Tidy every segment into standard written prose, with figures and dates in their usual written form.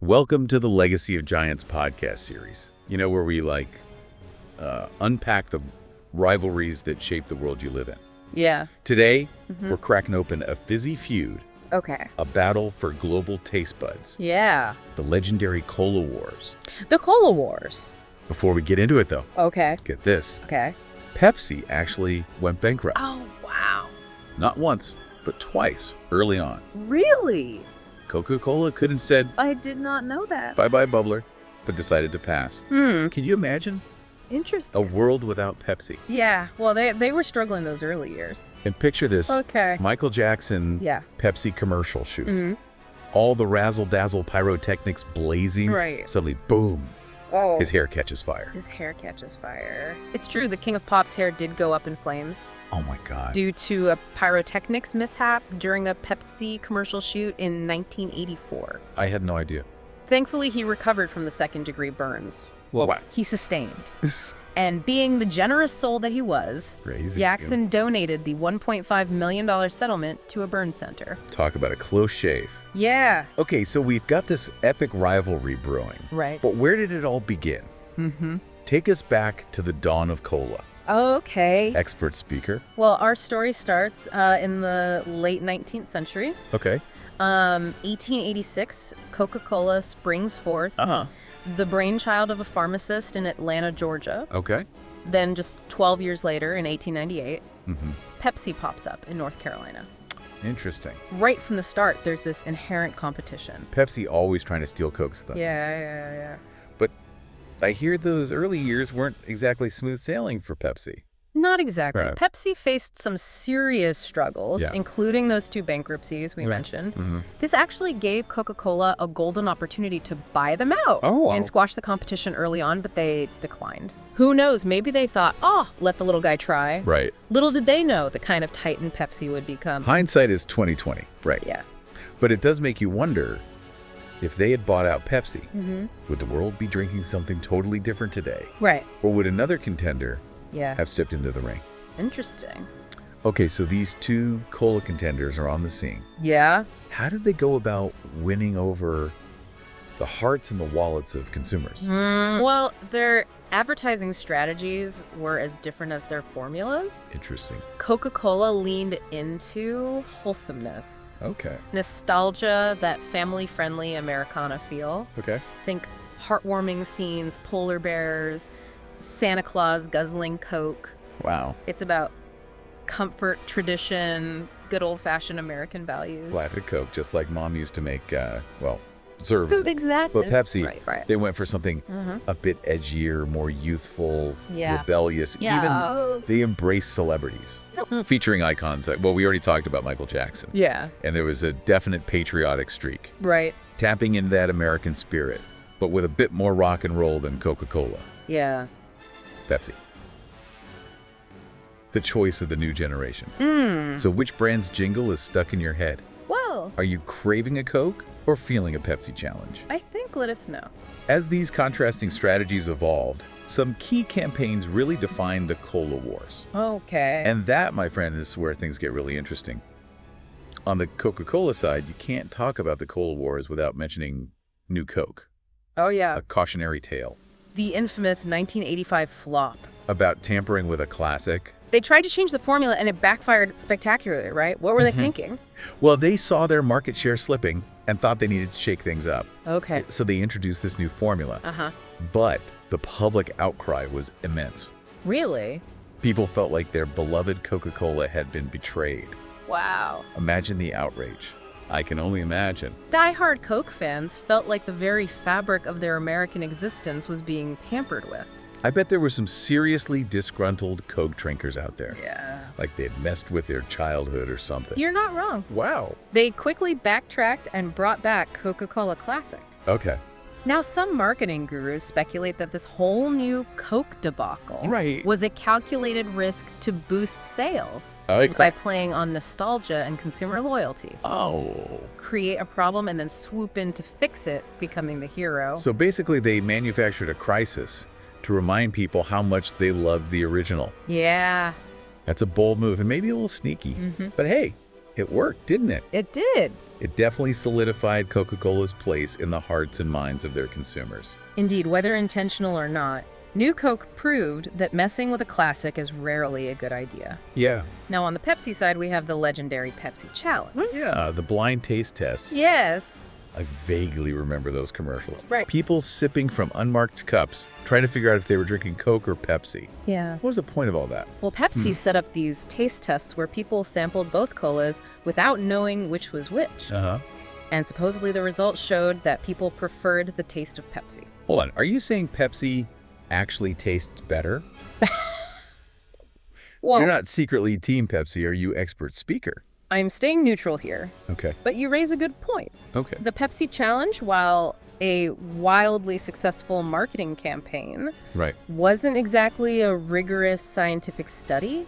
Welcome to the Legacy of Giants podcast series. You know, where we unpack the rivalries that shape the world you live in. Yeah. Today, we're cracking open a fizzy feud. Okay. A battle for global taste buds. Yeah. The legendary Cola Wars. The Cola Wars. Before we get into it, though, Okay. get this. Okay. Pepsi actually went bankrupt. Oh, wow. Not once, but twice early on. Really? Coca-Cola could have said, I did not know that. bye-bye, bubbler, but decided to pass. Can you imagine a Interesting. world without Pepsi? Yeah. Well, they were struggling those early years. And picture this. Okay. Michael Jackson Yeah. Pepsi commercial shoots. All the razzle-dazzle pyrotechnics blazing. Right. Suddenly, boom, Oh. his hair catches fire. His hair catches fire. It's true, the King of Pop's hair did go up in flames Oh my God. due to a pyrotechnics mishap during a Pepsi commercial shoot in 1984. I had no idea. Thankfully, he recovered from the second-degree burns. Wow. He sustained. And being the generous soul that he was, Crazy. Jackson donated the $1.5 million settlement to a burn center. Talk about a close shave. Yeah. Okay, so we've got this epic rivalry brewing. Right. But where did it all begin? Take us back to the dawn of cola. Okay. Expert speaker. Well, our story starts in the late 19th century. Okay. 1886, Coca-Cola springs forth, the brainchild of a pharmacist in Atlanta, Georgia. Okay. Then just 12 years later, in 1898, Pepsi pops up in North Carolina. Interesting. Right from the start, there's this inherent competition. Pepsi always trying to steal Coke's stuff. Yeah. But I hear those early years weren't exactly smooth sailing for Pepsi. Not exactly. Right. Pepsi faced some serious struggles, Yeah. including those two bankruptcies we mentioned. This actually gave Coca-Cola a golden opportunity to buy them out and squash the competition early on, but they declined. Who knows? Maybe they thought, let the little guy try. Right. Little did they know the kind of titan Pepsi would become. Hindsight is 20/20. Right. Yeah. But it does make you wonder, if they had bought out Pepsi, would the world be drinking something totally different today? Right. Or would another contender Yeah. have stepped into the ring? Interesting. Okay, so these two cola contenders are on the scene. Yeah. How did they go about winning over the hearts and the wallets of consumers? Well, their advertising strategies were as different as their formulas. Interesting. Coca-Cola leaned into wholesomeness, Okay. nostalgia, that family-friendly Americana feel. Okay. Think heartwarming scenes, polar bears, Santa Claus guzzling Coke. Wow. It's about comfort, tradition, good old-fashioned American values. Classic Coke, just like Mom used to make, serve. Exactly. But Pepsi, Right. they went for something a bit edgier, more youthful, Yeah. rebellious. Even they embraced celebrities, featuring icons. We already talked about Michael Jackson. Yeah. And there was a definite patriotic streak, Right. tapping into that American spirit, but with a bit more rock and roll than Coca-Cola. Yeah. Pepsi. The choice of the new generation. So which brand's jingle is stuck in your head? Well, Are you craving a Coke or feeling a Pepsi challenge? I think let us know. As these contrasting strategies evolved, some key campaigns really defined the Cola Wars. Okay. And that, my friend, is where things get really interesting. On the Coca-Cola side, you can't talk about the Cola Wars without mentioning New Coke, Oh, yeah. a cautionary tale The infamous 1985 flop. about tampering with a classic. They tried to change the formula and it backfired spectacularly, right? What were they thinking? Well, they saw their market share slipping and thought they needed to shake things up. Okay. So they introduced this new formula. But the public outcry was immense. Really? People felt like their beloved Coca-Cola had been betrayed. Wow. Imagine the outrage. I can only imagine. Die-hard Coke fans felt like the very fabric of their American existence was being tampered with. I bet there were some seriously disgruntled Coke drinkers out there. Yeah. Like they'd messed with their childhood or something. You're not wrong. Wow. They quickly backtracked and brought back Coca-Cola Classic. Okay. Now, some marketing gurus speculate that this whole new Coke debacle was a calculated risk to boost sales by playing on nostalgia and consumer loyalty. Oh. Create a problem and then swoop in to fix it, becoming the hero. So basically they manufactured a crisis to remind people how much they loved the original. Yeah. That's a bold move and maybe a little sneaky. But hey, It worked, didn't it? It did. It definitely solidified Coca-Cola's place in the hearts and minds of their consumers. Indeed, whether intentional or not, New Coke proved that messing with a classic is rarely a good idea. Yeah. Now, on the Pepsi side, we have the legendary Pepsi Challenge. Yeah, the blind taste tests. Yes. I vaguely remember those commercials. Right. People sipping from unmarked cups, trying to figure out if they were drinking Coke or Pepsi. Yeah. What was the point of all that? Well, Pepsi set up these taste tests where people sampled both colas without knowing which was which. Uh-huh. And supposedly the results showed that people preferred the taste of Pepsi. Hold on. Are you saying Pepsi actually tastes better? Well, You're not secretly Team Pepsi, are you, expert speaker? I'm staying neutral here, Okay. but you raise a good point. Okay. The Pepsi Challenge, while a wildly successful marketing campaign, Right. wasn't exactly a rigorous scientific study.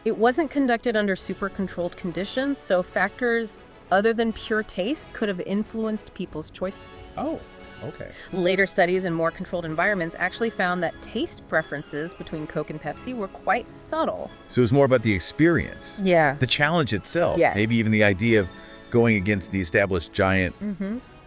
It wasn't conducted under super controlled conditions, so factors other than pure taste could have influenced people's choices. Oh, okay. Later studies in more controlled environments actually found that taste preferences between Coke and Pepsi were quite subtle. So it's more about the experience. Yeah. The challenge itself. Yeah. Maybe even the idea of going against the established giant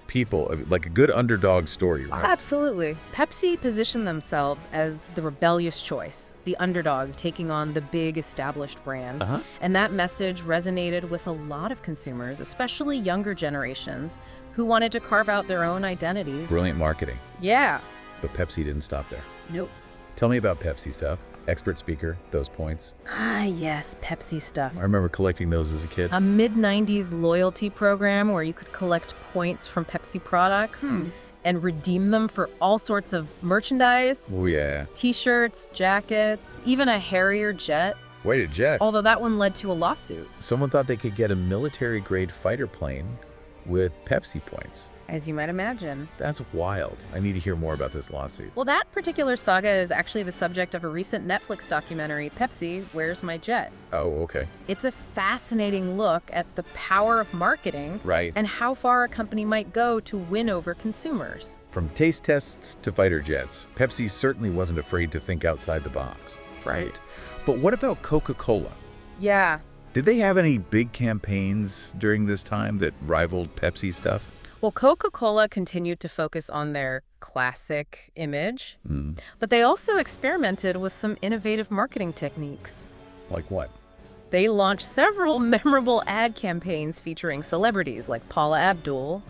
people, like a good underdog story, right? Absolutely. Pepsi positioned themselves as the rebellious choice, the underdog taking on the big established brand. Uh-huh. And that message resonated with a lot of consumers, especially younger generations, who wanted to carve out their own identities. Brilliant marketing. Yeah. But Pepsi didn't stop there. Nope. Tell me about Pepsi stuff. Expert speaker, those points. Ah, yes, Pepsi stuff. I remember collecting those as a kid. A mid-90s loyalty program where you could collect points from Pepsi products and redeem them for all sorts of merchandise. Oh, yeah. T-shirts, jackets, even a Harrier jet. Wait a jet. Although that one led to a lawsuit. Someone thought they could get a military-grade fighter plane with Pepsi points. As you might imagine. That's wild. I need to hear more about this lawsuit. Well, that particular saga is actually the subject of a recent Netflix documentary, Pepsi, Where's My Jet? Oh, okay. It's a fascinating look at the power of marketing Right. and how far a company might go to win over consumers. From taste tests to fighter jets, Pepsi certainly wasn't afraid to think outside the box. Right. But what about Coca-Cola? Yeah. Did they have any big campaigns during this time that rivaled Pepsi stuff? Well, Coca-Cola continued to focus on their classic image, but they also experimented with some innovative marketing techniques. Like what? They launched several memorable ad campaigns featuring celebrities like Paula Abdul,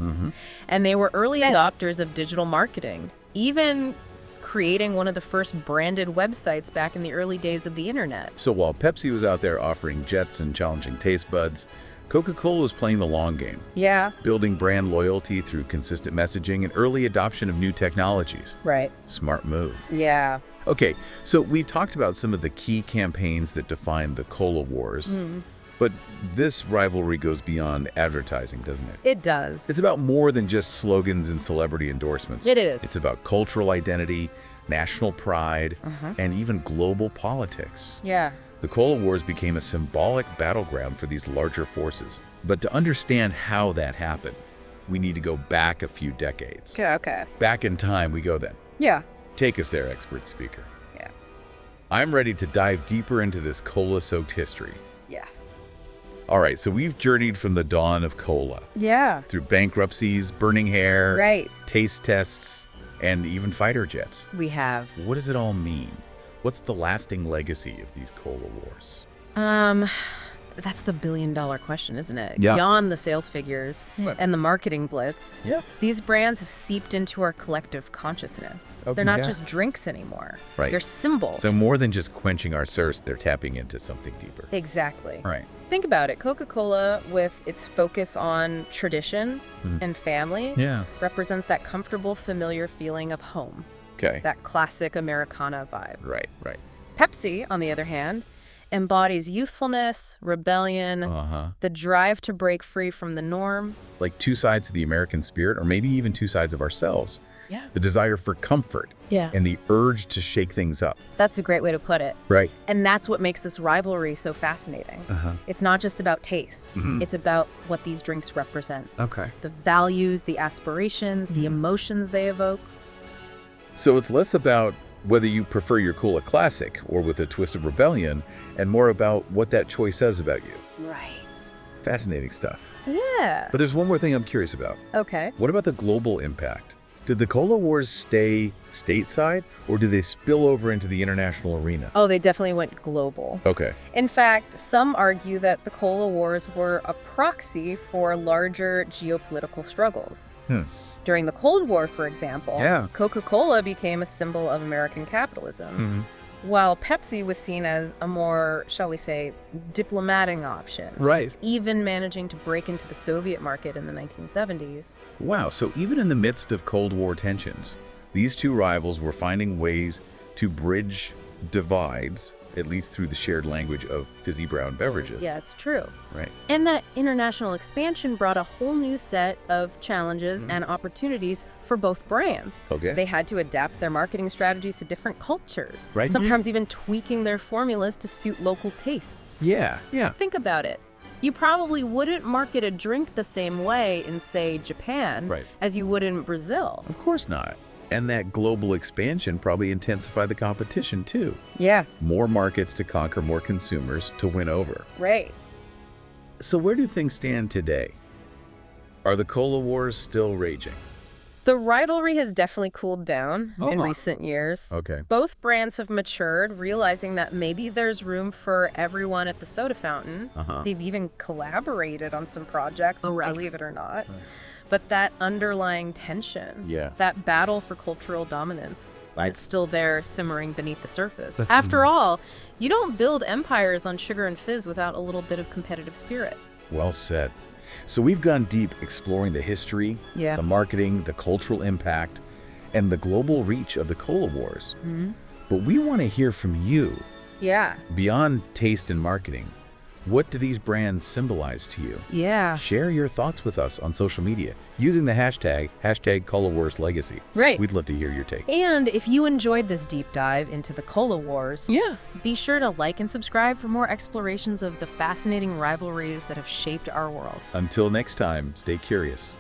and they were early adopters of digital marketing, even creating one of the first branded websites back in the early days of the internet. So while Pepsi was out there offering jets and challenging taste buds, Coca-Cola was playing the long game, Yeah. building brand loyalty through consistent messaging and early adoption of new technologies. Right. Smart move. Yeah. Okay, so we've talked about some of the key campaigns that defined the Cola Wars, but this rivalry goes beyond advertising, doesn't it? It does. It's about more than just slogans and celebrity endorsements. It is. It's about cultural identity, national pride, and even global politics. Yeah. The Cola Wars became a symbolic battleground for these larger forces. But to understand how that happened, we need to go back a few decades. Okay. Back in time we go then. Yeah. Take us there, expert speaker. Yeah. I'm ready to dive deeper into this cola-soaked history. Yeah. All right, so we've journeyed from the dawn of cola Yeah. through bankruptcies, burning hair, Right. taste tests, and even fighter jets. We have. What does it all mean? What's the lasting legacy of these Cola Wars? That's the billion-dollar question, isn't it? Yeah. Beyond the sales figures What? and the marketing blitz, Yeah. these brands have seeped into our collective consciousness. Okay, They're not yeah. just drinks anymore. Right. They're symbols. So more than just quenching our thirst, they're tapping into something deeper. Exactly. Right. Think about it. Coca-Cola, with its focus on tradition and family, Yeah. represents that comfortable, familiar feeling of home, Okay. that classic Americana vibe. Right, right. Pepsi, on the other hand, embodies youthfulness, rebellion, Uh-huh. the drive to break free from the norm. Like two sides of the American spirit, or maybe even two sides of ourselves. Yeah. The desire for comfort Yeah. and the urge to shake things up. That's a great way to put it. Right. And that's what makes this rivalry so fascinating. Uh-huh. It's not just about taste. It's about what these drinks represent. Okay. The values, the aspirations, the emotions they evoke. So it's less about whether you prefer your Cola Classic or with a twist of rebellion, and more about what that choice says about you. Right. Fascinating stuff. Yeah. But there's one more thing I'm curious about. Okay. What about the global impact? Did the cola wars stay stateside, or did they spill over into the international arena? Oh, they definitely went global. Okay. In fact, some argue that the Cola Wars were a proxy for larger geopolitical struggles. During the Cold War, for example, Coca-Cola became a symbol of American capitalism, while Pepsi was seen as a more, shall we say, diplomatic option. Right. Even managing to break into the Soviet market in the 1970s. Wow, so even in the midst of Cold War tensions, these two rivals were finding ways to bridge divides, at least through the shared language of fizzy brown beverages. Yeah, it's true. Right. And that international expansion brought a whole new set of challenges and opportunities for both brands. Okay. They had to adapt their marketing strategies to different cultures, Right. sometimes even tweaking their formulas to suit local tastes. Yeah. Think about it. You probably wouldn't market a drink the same way in, say, Japan as you would in Brazil. Of course not. And that global expansion probably intensified the competition too. Yeah. More markets to conquer more consumers to win over. Right. So where do things stand today? Are the cola wars still raging? The rivalry has definitely cooled down in recent years. Okay. Both brands have matured, realizing that maybe there's room for everyone at the soda fountain. They've even collaborated on some projects, believe it or not. But that underlying tension, that battle for cultural dominance, it's still there simmering beneath the surface. After all, you don't build empires on sugar and fizz without a little bit of competitive spirit. Well said. So we've gone deep exploring the history, the marketing, the cultural impact, and the global reach of the cola wars. But we want to hear from you. Yeah. Beyond taste and marketing, what do these brands symbolize to you? Yeah. Share your thoughts with us on social media using the hashtag #ColaWarsLegacy. Right. We'd love to hear your take. And if you enjoyed this deep dive into the Cola Wars, be sure to like and subscribe for more explorations of the fascinating rivalries that have shaped our world. Until next time, stay curious.